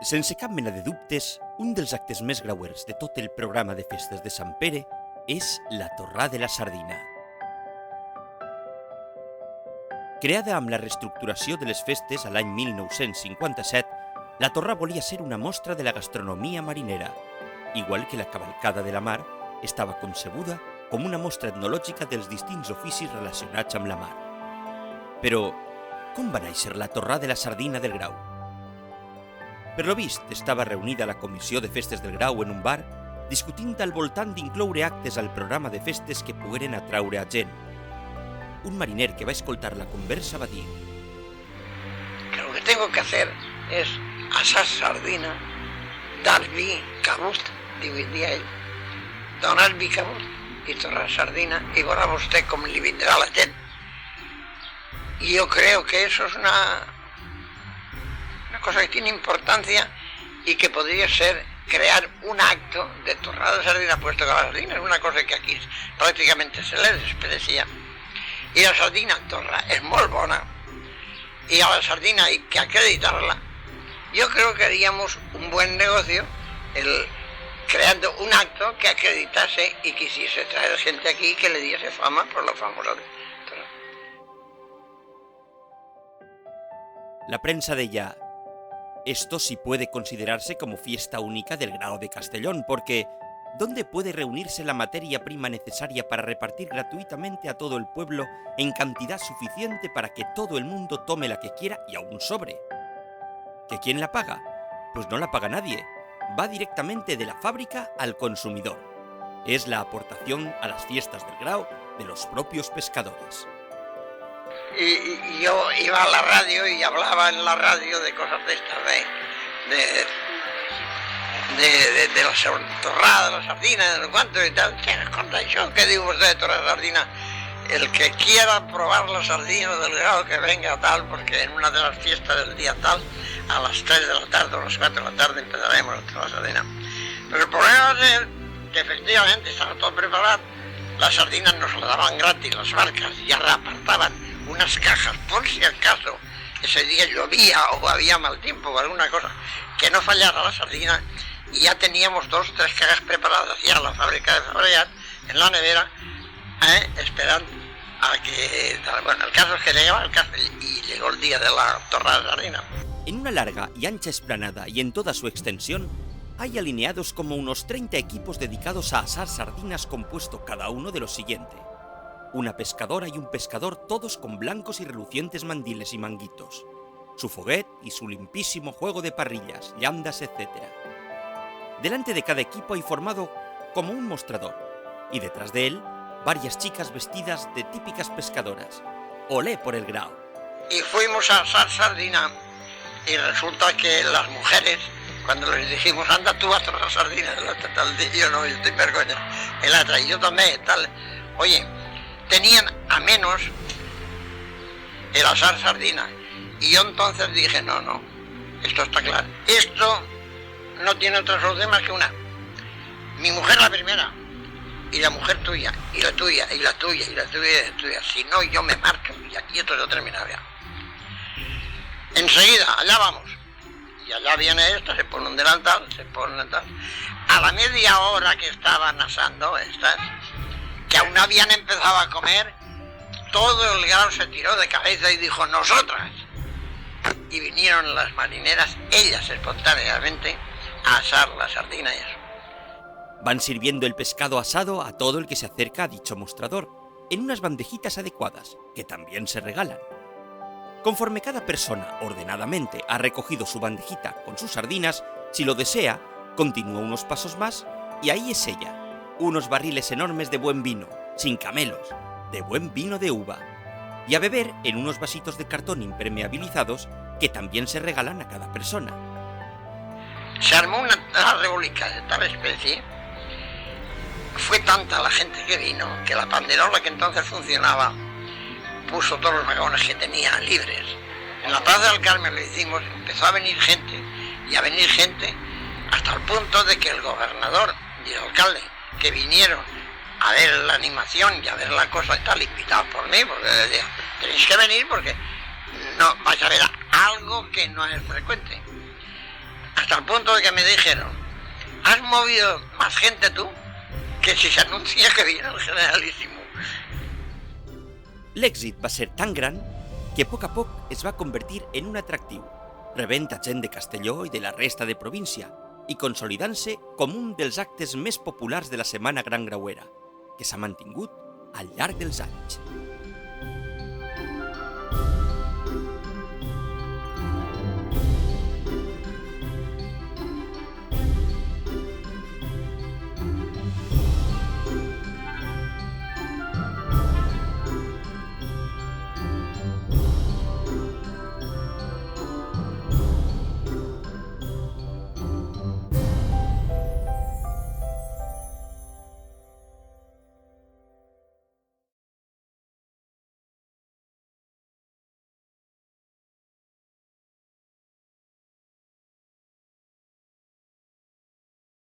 Sense cap mena de dubtes, un dels actes més grauers de tot el programa de festes de Sant Pere és la torrada de la sardina. Creada amb la reestructuració de les festes a l'any 1957, la torra volia ser una mostra de la gastronomia marinera, igual que la cavalcada de la mar estava concebuda com una mostra etnològica dels distints oficis relacionats amb la mar. Però, com va néixer la torrada de la sardina del Grau? Per lo vist, estava reunida la comissió de festes del Grau en un bar, discutint al voltant d'incloure actes al programa de festes que pogueren atraure a gent. Un mariner que va escoltar la conversa va dir: que lo que tengo que hacer es asar sardina, dar vi cabut, diria ell, donar vi cabut i torrar sardina i veurà vostè com li vindrà a la gent. Y yo creo que eso es una cosa que tiene importancia y que podría ser crear un acto de torrada de sardina, puesto que la sardina es una cosa que aquí prácticamente se le desprecia. Y la sardina torra es muy buena y a la sardina hay que acreditarla. Yo creo que haríamos un buen negocio creando un acto que acreditase y quisiese traer gente aquí que le diese fama por lo famoso de torra. La prensa deia: esto sí puede considerarse como fiesta única del Grao de Castellón, porque ¿dónde puede reunirse la materia prima necesaria para repartir gratuitamente a todo el pueblo en cantidad suficiente para que todo el mundo tome la que quiera y aún sobre? ¿Que quién la paga? Pues no la paga nadie. Va directamente de la fábrica al consumidor. Es la aportación a las fiestas del Grao de los propios pescadores. Y yo iba a la radio y hablaba en la radio de cosas de estas, de la torrada, de la sardina, de lo cuanto y tal. ¿Qué nos contáis yo? ¿Qué digo usted de torrada de sardina? El que quiera probar la sardina del Grao, que venga tal, porque en una de las fiestas del día tal, a las 3 de la tarde o a las 4 de la tarde empezaremos a torrar sardina. Pero el problema va a ser que efectivamente estaba todo preparado. Las sardinas nos las daban gratis las barcas y ya la apartaban unas cajas por si acaso ese día llovía o había mal tiempo o alguna cosa, que no fallara la sardina, y ya teníamos 2 o 3 cajas preparadas ya en la fábrica de Fabriat, en la nevera, esperando a que... Bueno, el caso es que llegaba el caso y llegó el día de la torrada de sardina. En una larga y ancha explanada y en toda su extensión, hay alineados como unos 30 equipos dedicados a asar sardinas, compuesto cada uno de lo siguiente: una pescadora y un pescador, todos con blancos y relucientes mandiles y manguitos, su foguet y su limpísimo juego de parrillas, llandas, etc. Delante de cada equipo hay formado como un mostrador, y detrás de él varias chicas vestidas de típicas pescadoras. Olé por el Grao. Y fuimos a asar sardina, y resulta que las mujeres, cuando les dijimos, anda tú a torrar sardina, yo no, yo estoy vergüenza, el otra, y yo también, tal, oye, tenían a menos el asar sardina. Y yo entonces dije, no, esto está claro. Esto no tiene otra solución más que una. Mi mujer la primera, y la mujer tuya, y la tuya, y la tuya, y la tuya, y la tuya. Si no, yo me marco, y aquí esto se termina ya. Enseguida, allá vamos. Y allá viene esta, se pone un delantal, se pone un tal. A la media hora que estaban asando estas, que aún no habían empezado a comer, todo el Grao se tiró de cabeza y dijo, nosotras. Y vinieron las marineras, ellas espontáneamente, a asar la sardina y eso. Van sirviendo el pescado asado a todo el que se acerca a dicho mostrador, en unas bandejitas adecuadas, que también se regalan. Conforme cada persona ordenadamente ha recogido su bandejita con sus sardinas, si lo desea, continúa unos pasos más y ahí es ella. Unos barriles enormes de buen vino, sin camelos, de buen vino de uva, y a beber en unos vasitos de cartón impermeabilizados que también se regalan a cada persona. Se armó una revuelta de tal especie, fue tanta la gente que vino, que la panderola que entonces funcionaba puso todos los vagones que tenía libres. En la Plaza del Carmen lo hicimos, empezó a venir gente, y a venir gente hasta el punto de que el gobernador y el alcalde, que vinieron a ver la animación y a ver la cosa y tal, invitados por mí, porque decía, tenéis que venir porque no vais a ver algo que no es frecuente. hasta el punto de que me dijeron, has movido más gente tú que si se anuncia que viene el Generalísimo. L'èxit va ser tan gran que a poc es va convertir en un atractiu, rebent a gent de Castelló i de la resta de província i consolidant-se com un dels actes més populars de la Setmana Gran Grauera, que s'ha mantingut al llarg dels anys.